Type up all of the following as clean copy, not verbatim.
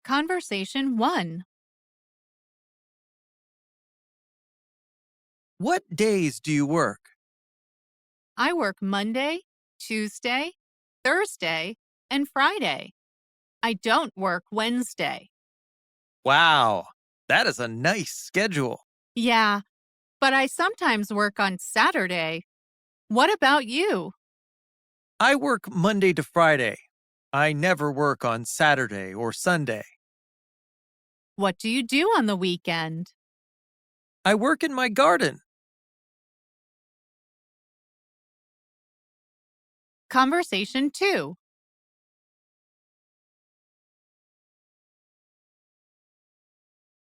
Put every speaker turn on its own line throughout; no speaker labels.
Conversation 1.
What days do you work?
I work Monday, Tuesday, Thursday, and Friday. I don't work Wednesday.
Wow, that is a nice schedule.
Yeah, but I sometimes work on Saturday. What about you?
I work Monday to Friday. I never work on Saturday or Sunday.
What do you do on the weekend?
I work in my garden.
Conversation 2.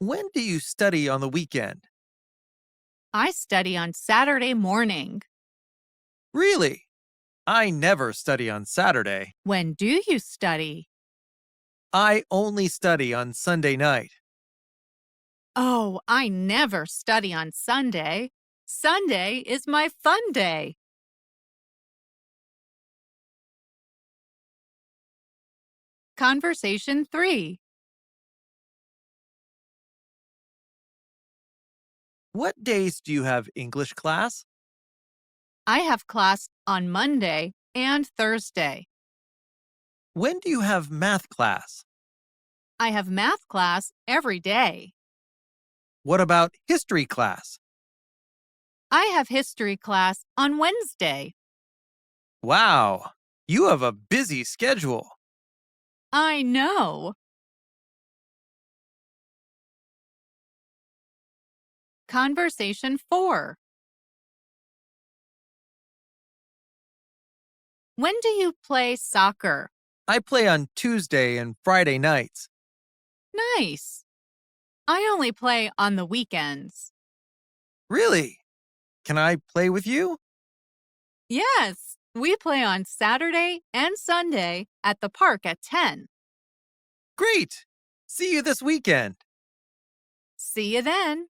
When do you study on the weekend?
I study on Saturday morning.
Really? I never study on Saturday.
When do you study?
I only study on Sunday night.
Oh, I never study on Sunday. Sunday is my fun day. Conversation 3.
What days do you have English class?
I have class on Monday and Thursday.
When do you have math class?
I have math class every day.
What about history class?
I have history class on Wednesday.
Wow, you have a busy schedule.
I know. Conversation 4. When do you play soccer?
I play on Tuesday and Friday nights.
Nice. I only play on the weekends.
Really? Can I play with you?
Yes, we play on Saturday and Sunday at the park at 10.
Great! See you this weekend.
See you then.